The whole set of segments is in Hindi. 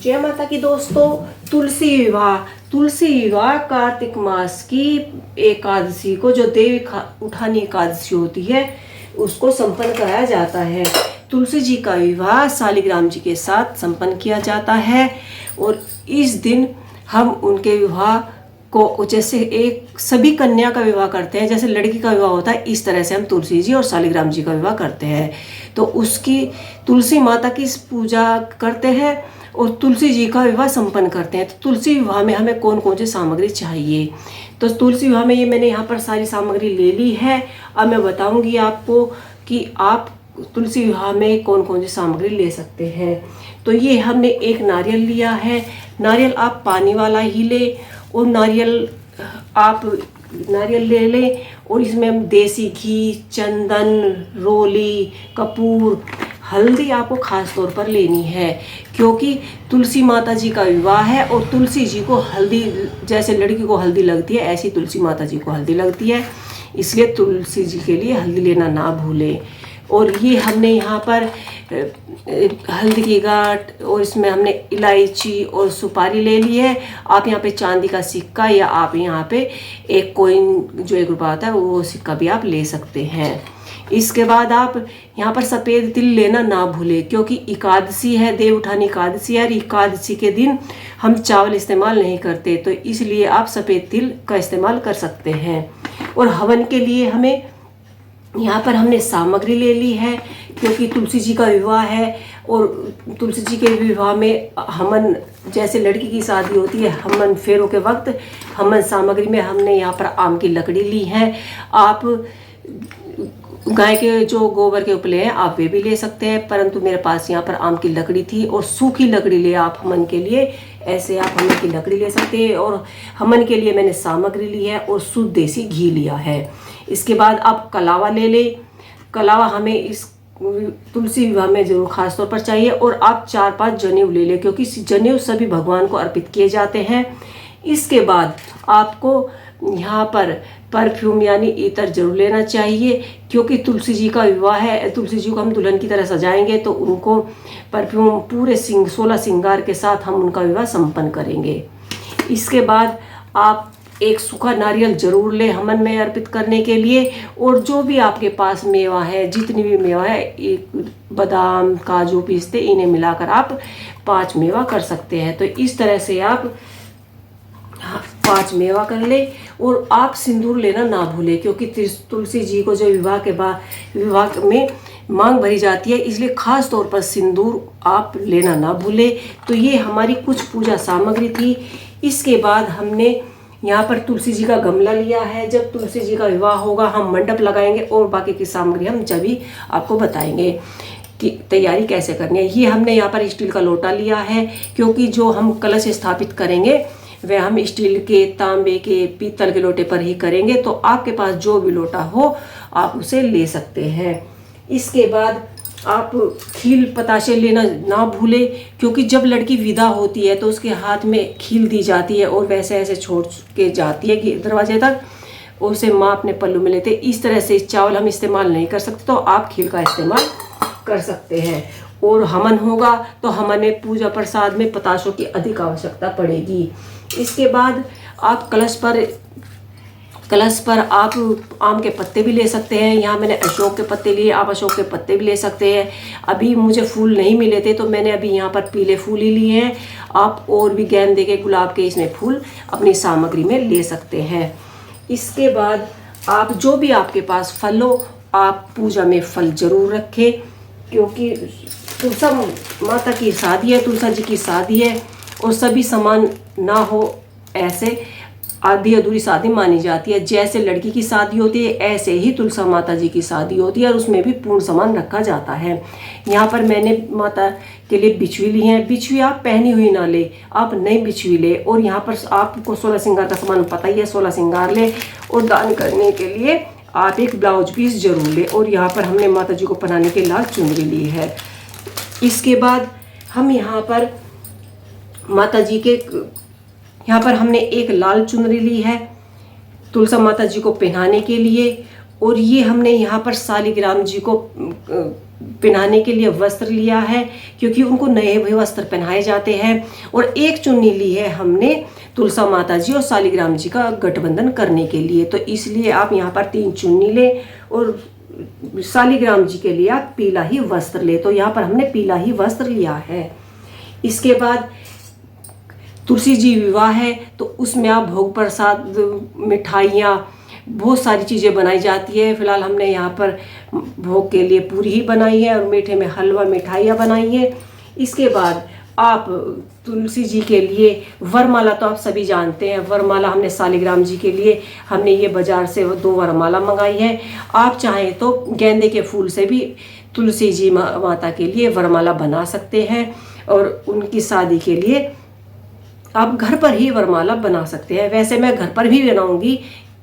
जय माता की दोस्तों। तुलसी विवाह कार्तिक मास की एकादशी को, जो देवी उठानी एकादशी होती है, उसको संपन्न कराया जाता है। तुलसी जी का विवाह शालिग्राम जी के साथ संपन्न किया जाता है और इस दिन हम उनके विवाह को, जैसे एक सभी कन्या का विवाह करते हैं, जैसे लड़की का विवाह होता है, इस तरह से हम तुलसी जी और शालिग्राम जी का विवाह करते हैं। तो उसकी तुलसी माता की पूजा करते हैं और तुलसी जी का विवाह संपन्न करते हैं। तो तुलसी विवाह में हमें कौन कौन सी सामग्री चाहिए, तो तुलसी विवाह में ये मैंने यहाँ पर सारी सामग्री ले ली है। अब मैं बताऊंगी आपको कि आप तुलसी विवाह में कौन कौन सी सामग्री ले सकते हैं। तो ये हमने एक नारियल लिया है। नारियल आप पानी वाला ही ले और नारियल ले लें और इसमें हम देसी घी, चंदन, रोली, कपूर, हल्दी आपको खास तौर पर लेनी है, क्योंकि तुलसी माता जी का विवाह है और तुलसी जी को हल्दी, जैसे लड़की को हल्दी लगती है, ऐसी तुलसी माता जी को हल्दी लगती है, इसलिए तुलसी जी के लिए हल्दी लेना ना भूलें। और ये हमने यहाँ पर हल्दी की गांठ और इसमें हमने इलायची और सुपारी ले ली है। आप यहाँ पे चांदी का सिक्का या आप यहाँ पे एक कॉइन जो 1 रुपया आता है वो सिक्का भी आप ले सकते हैं। इसके बाद आप यहाँ पर सफ़ेद तिल लेना ना भूलें, क्योंकि एकादशी है, देव उठानी एकादशी है और एकादशी के दिन हम चावल इस्तेमाल नहीं करते, तो इसलिए आप सफ़ेद तिल का इस्तेमाल कर सकते हैं। और हवन के लिए हमें यहाँ पर हमने सामग्री ले ली है, क्योंकि तुलसी जी का विवाह है और तुलसी जी के विवाह में हवन, जैसे लड़की की शादी होती है, हवन फेरों के वक्त हवन सामग्री में हमने यहाँ पर आम की लकड़ी ली है। आप गाय के जो गोबर के उपले हैं आप वे भी ले सकते हैं, परंतु मेरे पास यहाँ पर आम की लकड़ी थी और सूखी लकड़ी ले आप हवन के लिए, ऐसे आप हवन की लकड़ी ले सकते हैं। और हवन के लिए मैंने सामग्री ली है और शुद्ध देसी घी लिया है। इसके बाद आप कलावा ले लें। कलावा हमें इस तुलसी विवाह में जरूर खास तौर पर चाहिए। और आप 4-5 जनेऊ ले लें, क्योंकि जनेऊ सभी भगवान को अर्पित किए जाते हैं। इसके बाद आपको यहाँ पर परफ्यूम यानी इत्र जरूर लेना चाहिए, क्योंकि तुलसी जी का विवाह है, तुलसी जी को हम दुल्हन की तरह सजाएंगे, तो उनको परफ्यूम पूरे 16 श्रृंगार के साथ हम उनका विवाह संपन्न करेंगे। इसके बाद आप एक सूखा नारियल जरूर ले हवन में अर्पित करने के लिए। और जो भी आपके पास मेवा है, जितनी भी मेवा है, एक बादाम, काजू, पिस्ते, इन्हें मिलाकर आप 5 मेवा कर सकते हैं। तो इस तरह से आप 5 मेवा कर ले। और आप सिंदूर लेना ना भूलें, क्योंकि तुलसी जी को जो विवाह में मांग भरी जाती है, इसलिए खास तौर पर सिंदूर आप लेना ना भूलें। तो ये हमारी कुछ पूजा सामग्री थी। इसके बाद हमने यहाँ पर तुलसी जी का गमला लिया है। जब तुलसी जी का विवाह होगा हम मंडप लगाएंगे और बाकी की सामग्री हम जब भी आपको बताएंगे कि तैयारी कैसे करनी है। ये हमने यहाँ पर स्टील का लोटा लिया है, क्योंकि जो हम कलश स्थापित करेंगे वह हम स्टील के, तांबे के, पीतल के लोटे पर ही करेंगे। तो आपके पास जो भी लोटा हो आप उसे ले सकते हैं। इसके बाद आप खील पताशे लेना ना भूलें, क्योंकि जब लड़की विदा होती है तो उसके हाथ में खील दी जाती है और वैसे ऐसे छोड़ के जाती है दरवाजे तक, उसे माँ अपने पल्लू में लेते। इस तरह से चावल हम इस्तेमाल नहीं कर सकते, तो आप खील का इस्तेमाल कर सकते हैं। और हवन होगा तो हवन में पूजा प्रसाद में पताशों की अधिक आवश्यकता पड़ेगी। इसके बाद आप कलश पर आप आम के पत्ते भी ले सकते हैं। यहाँ मैंने अशोक के पत्ते लिए, आप अशोक के पत्ते भी ले सकते हैं। अभी मुझे फूल नहीं मिले थे तो मैंने अभी यहाँ पर पीले फूल ही लिए हैं। आप और भी गेंदे के, गुलाब के इसमें फूल अपनी सामग्री में ले सकते हैं। इसके बाद आप जो भी आपके पास फल हो, आप पूजा में फल जरूर रखें, क्योंकि तुलसा माता की शादी है, तुलसा जी की शादी है और सभी समान ना हो, ऐसे आधी अधूरी शादी मानी जाती है। जैसे लड़की की शादी होती है ऐसे ही तुलसा माता जी की शादी होती है और उसमें भी पूर्ण सामान रखा जाता है। यहाँ पर मैंने माता के लिए बिछुई ली है। बिछुई आप पहनी हुई ना ले, आप नई बिछुई ले। और यहाँ पर आपको 16 श्रृंगार का सामान पता ही है, 16 श्रृंगार ले। और दान करने के लिए आप एक ब्लाउज पीस जरूर ले। और यहाँ पर हमने माता जी को पहनाने के लाल चुनरी ली है। इसके बाद हम यहाँ पर माता जी के, यहाँ पर हमने एक लाल चुनरी ली है तुलसा माता जी को पहनाने के लिए। और ये हमने यहाँ पर शालिग्राम जी को पहनाने के लिए वस्त्र लिया है, क्योंकि उनको नए वस्त्र पहनाए जाते हैं। और एक चुन्नी ली है हमने तुलसा माता जी और शालिग्राम जी का गठबंधन करने के लिए। तो इसलिए आप यहाँ पर 3 चुन्नी ले और शालिग्राम जी के लिए आप पीला ही वस्त्र ले। तो यहाँ पर हमने पीला ही वस्त्र लिया है। इसके बाद तुलसी जी विवाह है, तो उसमें आप भोग प्रसाद, मिठाइयाँ, बहुत सारी चीज़ें बनाई जाती है। फिलहाल हमने यहाँ पर भोग के लिए पूरी ही बनाई है और मीठे में हलवा, मिठाइयाँ बनाई है। इसके बाद आप तुलसी जी के लिए वरमाला, तो आप सभी जानते हैं, वरमाला हमने शालिग्राम जी के लिए हमने ये बाजार से 2 वरमाला मंगाई है। आप चाहें तो गेंदे के फूल से भी तुलसी जी माता के लिए वरमाला बना सकते हैं और उनकी शादी के लिए आप घर पर ही वरमाला बना सकते हैं। वैसे मैं घर पर भी बनाऊंगी,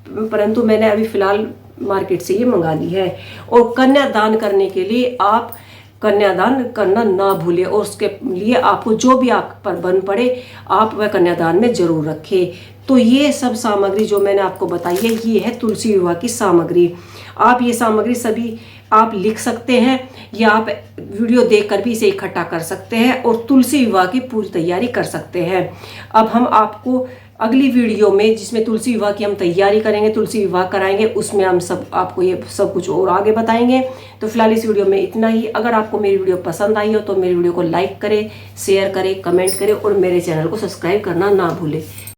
परंतु मैंने अभी फ़िलहाल मार्केट से ये मंगा ली है। और कन्यादान करने के लिए आप कन्यादान करना ना भूलें और उसके लिए आपको जो भी आप पर बन पड़े आप वह कन्यादान में ज़रूर रखें। तो ये सब सामग्री जो मैंने आपको बताई है, ये है तुलसी विवाह की सामग्री। आप ये सामग्री सभी आप लिख सकते हैं या आप वीडियो देखकर भी इसे इकट्ठा कर सकते हैं और तुलसी विवाह की पूरी तैयारी कर सकते हैं। अब हम आपको अगली वीडियो में, जिसमें तुलसी विवाह की हम तैयारी करेंगे, तुलसी विवाह कराएंगे, उसमें हम सब आपको ये सब कुछ और आगे बताएंगे। तो फिलहाल इस वीडियो में इतना ही। अगर आपको मेरी वीडियो पसंद आई हो तो मेरी वीडियो को लाइक करें, शेयर करें, कमेंट करें और मेरे चैनल को सब्सक्राइब करना ना भूलें।